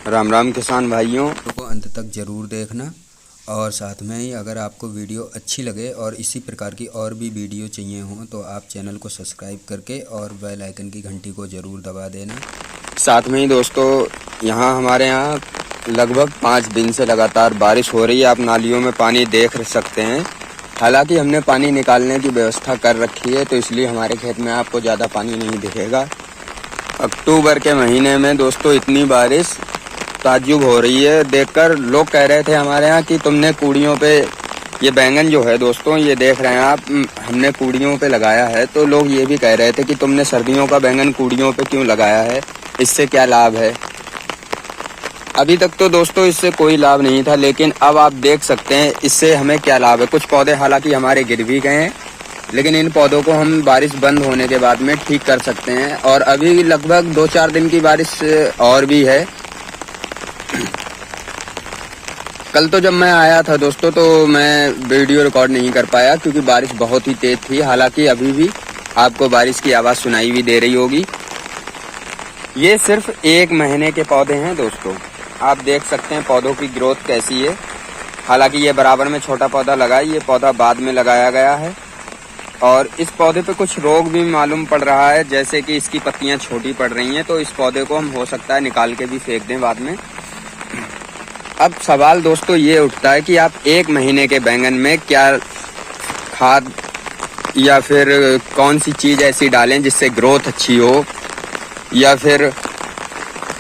राम राम किसान भाइयों को अंत तक ज़रूर देखना। और साथ में ही अगर आपको वीडियो अच्छी लगे और इसी प्रकार की और भी वीडियो चाहिए हों तो आप चैनल को सब्सक्राइब करके और बेल आइकन की घंटी को ज़रूर दबा देना। साथ में ही दोस्तों यहाँ हमारे यहाँ लगभग 5 दिन से लगातार बारिश हो रही है। आप नालियों में पानी देख सकते हैं। हालांकि हमने पानी निकालने की व्यवस्था कर रखी है तो इसलिए हमारे खेत में आपको ज़्यादा पानी नहीं दिखेगा। अक्टूबर के महीने में दोस्तों इतनी बारिश ताज्जुब हो रही है देखकर। लोग कह रहे थे हमारे यहाँ कि तुमने कूड़ियों पे ये बैंगन जो है दोस्तों ये देख रहे हैं आप, हमने कूड़ियों पे लगाया है। तो लोग ये भी कह रहे थे कि तुमने सर्दियों का बैंगन कूड़ियों पे क्यों लगाया है, इससे क्या लाभ है। अभी तक तो दोस्तों इससे कोई लाभ नहीं था, लेकिन अब आप देख सकते हैं इससे हमें क्या लाभ है। कुछ पौधे हालांकि हमारे गिर भी गए हैं, लेकिन इन पौधों को हम बारिश बंद होने के बाद में ठीक कर सकते हैं। और अभी लगभग 2-4 दिन की बारिश और भी है। कल तो जब मैं आया था दोस्तों तो मैं वीडियो रिकॉर्ड नहीं कर पाया क्योंकि बारिश बहुत ही तेज थी। हालांकि अभी भी आपको बारिश की आवाज़ सुनाई भी दे रही होगी। ये सिर्फ 1 महीने के पौधे हैं दोस्तों। आप देख सकते हैं पौधों की ग्रोथ कैसी है। हालांकि ये बराबर में छोटा पौधा लगा है, ये पौधा बाद में लगाया गया है। और इस पौधे पे कुछ रोग भी मालूम पड़ रहा है, जैसे कि इसकी पत्तियां छोटी पड़ रही हैं। तो इस पौधे को हम हो सकता है निकाल के भी फेंक दें बाद में। अब सवाल दोस्तों ये उठता है कि आप 1 महीने के बैंगन में क्या खाद या फिर कौन सी चीज़ ऐसी डालें जिससे ग्रोथ अच्छी हो। या फिर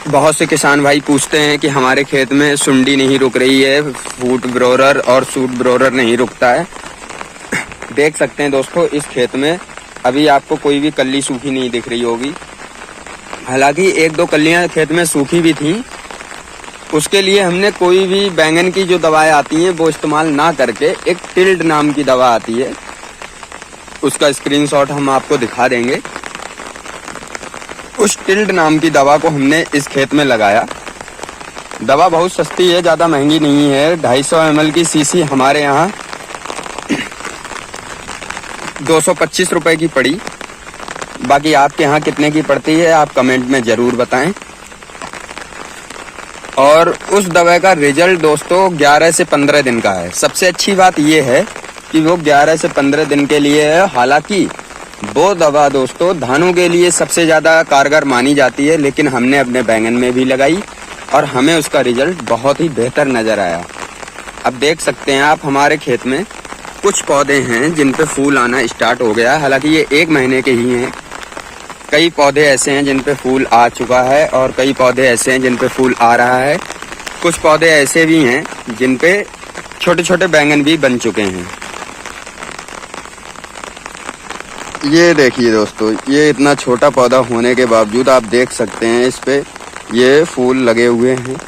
बहुत से किसान भाई पूछते हैं कि हमारे खेत में सुंडी नहीं रुक रही है, फूट ब्रोरर और सूट ब्रोरर नहीं रुकता है। देख सकते हैं दोस्तों इस खेत में अभी आपको कोई भी कली सूखी नहीं दिख रही होगी। हालांकि 1-2 कलियां खेत में सूखी भी थी। उसके लिए हमने कोई भी बैंगन की जो दवाएं आती हैं वो इस्तेमाल ना करके एक टिल्ड नाम की दवा आती है, उसका स्क्रीनशॉट हम आपको दिखा देंगे। उस टिल्ड नाम की दवा को हमने इस खेत में लगाया। दवा बहुत सस्ती है, ज़्यादा महंगी नहीं है। 250 ml की शीशी हमारे यहाँ 225 रुपए की पड़ी। बाकी आपके यहाँ कितने की पड़ती है आप कमेंट में ज़रूर बताएं। और उस दवा का रिजल्ट दोस्तों 11 से 15 दिन का है। सबसे अच्छी बात यह है कि वो 11 से 15 दिन के लिए है। हालांकि वो दवा दोस्तों धानों के लिए सबसे ज़्यादा कारगर मानी जाती है, लेकिन हमने अपने बैंगन में भी लगाई और हमें उसका रिजल्ट बहुत ही बेहतर नज़र आया। अब देख सकते हैं आप हमारे खेत में कुछ पौधे हैं जिन पे फूल आना स्टार्ट हो गया है। हालांकि ये 1 महीने के ही हैं। कई पौधे ऐसे हैं जिन पे फूल आ चुका है और कई पौधे ऐसे हैं जिन पे फूल आ रहा है। कुछ पौधे ऐसे भी हैं जिन पे छोटे छोटे बैंगन भी बन चुके हैं। ये देखिए दोस्तों, ये इतना छोटा पौधा होने के बावजूद आप देख सकते हैं इस पे ये फूल लगे हुए हैं।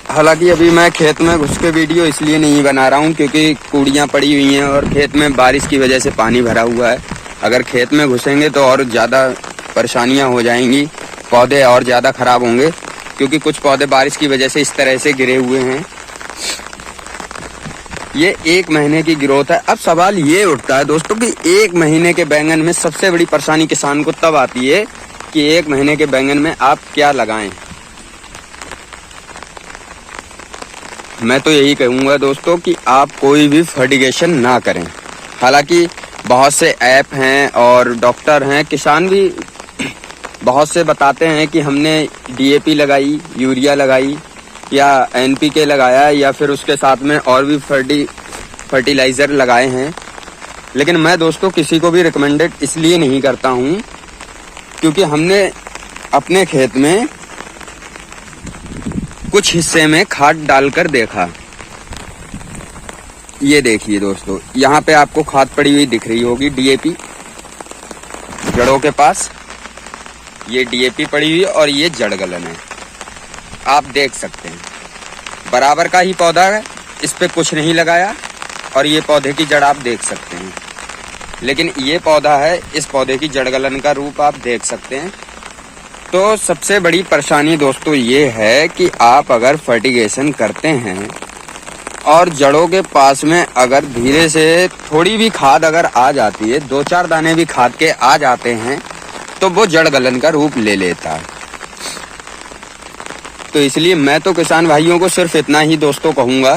हालांकि अभी मैं खेत में घुस के वीडियो इसलिए नहीं बना रहा हूँ क्योंकि कूड़ियाँ पड़ी हुई हैं और खेत में बारिश की वजह से पानी भरा हुआ है। अगर खेत में घुसेंगे तो और ज़्यादा परेशानियाँ हो जाएंगी, पौधे और ज़्यादा ख़राब होंगे क्योंकि कुछ पौधे बारिश की वजह से इस तरह से गिरे हुए हैं। ये 1 महीने की ग्रोथ है। अब सवाल ये उठता है दोस्तों कि 1 महीने के बैंगन में सबसे बड़ी परेशानी किसान को तब आती है कि 1 महीने के बैंगन में आप क्या लगाएं। मैं तो यही कहूँगा दोस्तों कि आप कोई भी फर्टिगेशन ना करें। हालांकि बहुत से ऐप हैं और डॉक्टर हैं, किसान भी बहुत से बताते हैं कि हमने DAP लगाई, यूरिया लगाई या NPK लगाया या फिर उसके साथ में और भी फर्टिलाइज़र लगाए हैं। लेकिन मैं दोस्तों किसी को भी रिकमेंडेड इसलिए नहीं करता हूँ क्योंकि हमने अपने खेत में कुछ हिस्से में खाद डालकर देखा। ये देखिए दोस्तों, यहाँ पे आपको खाद पड़ी हुई दिख रही होगी DAP जड़ों के पास। ये DAP पड़ी हुई और ये जड़ गलन है, आप देख सकते हैं। बराबर का ही पौधा है, इस पे कुछ नहीं लगाया और ये पौधे की जड़ आप देख सकते हैं। लेकिन ये पौधा है, इस पौधे की जड़ गलन का रूप आप देख सकते हैं। तो सबसे बड़ी परेशानी दोस्तों ये है कि आप अगर फर्टिगेशन करते हैं और जड़ों के पास में अगर धीरे से थोड़ी भी खाद अगर आ जाती है, 2-4 दाने भी खाद के आ जाते हैं, तो वो जड़ गलन का रूप ले लेता है। तो इसलिए मैं तो किसान भाइयों को सिर्फ इतना ही दोस्तों कहूँगा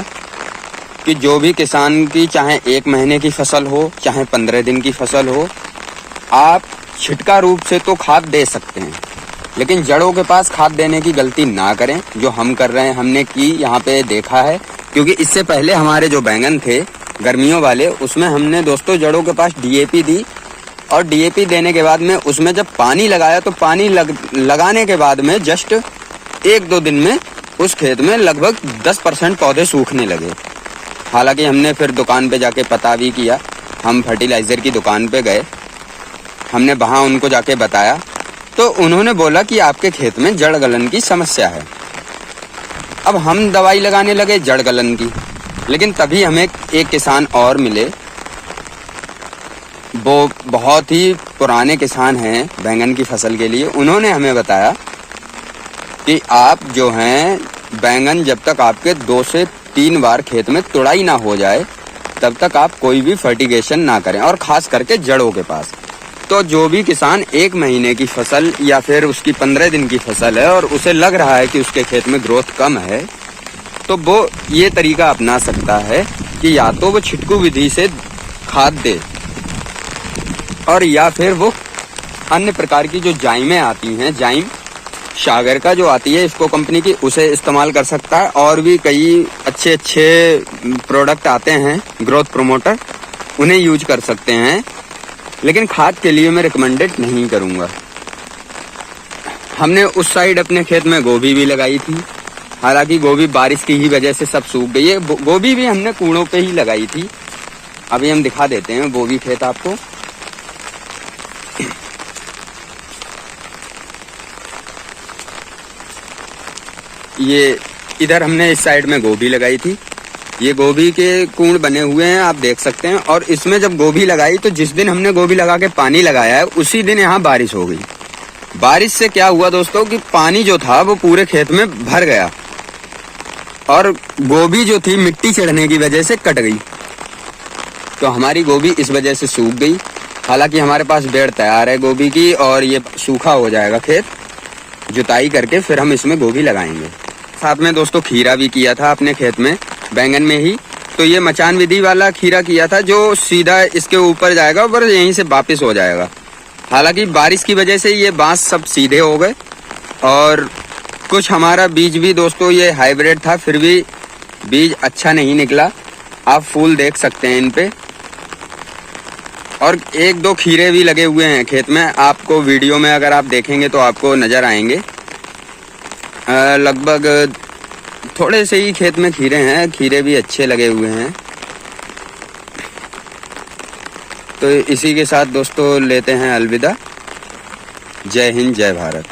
कि जो भी किसान की चाहे 1 महीने की फसल हो चाहे 15 दिन की फसल हो, आप छिटका रूप से तो खाद दे सकते हैं, लेकिन जड़ों के पास खाद देने की गलती ना करें जो हम कर रहे हैं। हमने की यहाँ पे देखा है, क्योंकि इससे पहले हमारे जो बैंगन थे गर्मियों वाले, उसमें हमने दोस्तों जड़ों के पास DAP दी, और DAP देने के बाद में उसमें जब पानी लगाया तो पानी लगाने के बाद में जस्ट 1-2 दिन में उस खेत में लगभग 10% पौधे सूखने लगे। हालांकि हमने फिर दुकान पे जाके पता भी किया, हम फर्टिलाइज़र की दुकान पे गए, हमने वहाँ उनको जाके बताया, तो उन्होंने बोला कि आपके खेत में जड़ गलन की समस्या है। अब हम दवाई लगाने लगे जड़ गलन की, लेकिन तभी हमें एक किसान और मिले, वो बहुत ही पुराने किसान हैं बैंगन की फसल के लिए। उन्होंने हमें बताया कि आप जो हैं बैंगन जब तक आपके 2 से 3 बार खेत में तुड़ाई ना हो जाए तब तक आप कोई भी फर्टिगेशन ना करें, और ख़ास करके जड़ों के पास। तो जो भी किसान 1 महीने की फसल या फिर उसकी 15 दिन की फसल है और उसे लग रहा है कि उसके खेत में ग्रोथ कम है, तो वो ये तरीका अपना सकता है कि या तो वो छिटकू विधि से खाद दे, और या फिर वो अन्य प्रकार की जो जाइमें आती हैं, जाइम सागर का जो आती है इसको कंपनी की, उसे इस्तेमाल कर सकता है। और भी कई अच्छे प्रोडक्ट आते हैं ग्रोथ प्रोमोटर, उन्हें यूज कर सकते हैं, लेकिन खाद के लिए मैं रिकमेंडेड नहीं करूँगा। हमने उस साइड अपने खेत में गोभी भी लगाई थी, हालांकि गोभी बारिश की ही वजह से सब सूख गई है। गोभी भी हमने कूड़ों पे ही लगाई थी। अभी हम दिखा देते हैं गोभी खेत आपको। ये इधर हमने इस साइड में गोभी लगाई थी, ये गोभी के कूड़ बने हुए हैं, आप देख सकते हैं। और इसमें जब गोभी लगाई तो जिस दिन हमने गोभी लगा के पानी लगाया है उसी दिन यहाँ बारिश हो गई। बारिश से क्या हुआ दोस्तों कि पानी जो था वो पूरे खेत में भर गया, और गोभी जो थी मिट्टी चढ़ने की वजह से कट गई, तो हमारी गोभी इस वजह से सूख गई। हालांकि हमारे पास बेड़ तैयार है गोभी की, और ये सूखा हो जाएगा खेत, जुताई करके फिर हम इसमें गोभी लगाएंगे। साथ में दोस्तों खीरा भी किया था अपने खेत में बैंगन में ही, तो ये मचान विधि वाला खीरा किया था जो सीधा इसके ऊपर जाएगा और यहीं से वापस हो जाएगा। हालांकि बारिश की वजह से ये बांस सब सीधे हो गए, और कुछ हमारा बीज भी दोस्तों ये हाइब्रिड था, फिर भी बीज अच्छा नहीं निकला। आप फूल देख सकते हैं इन पे, और 1-2 खीरे भी लगे हुए हैं खेत में, आपको वीडियो में अगर आप देखेंगे तो आपको नज़र आएंगे। लगभग थोड़े से ही खेत में खीरे हैं, खीरे भी अच्छे लगे हुए हैं। तो इसी के साथ दोस्तों लेते हैं अलविदा। जय हिंद, जय भारत।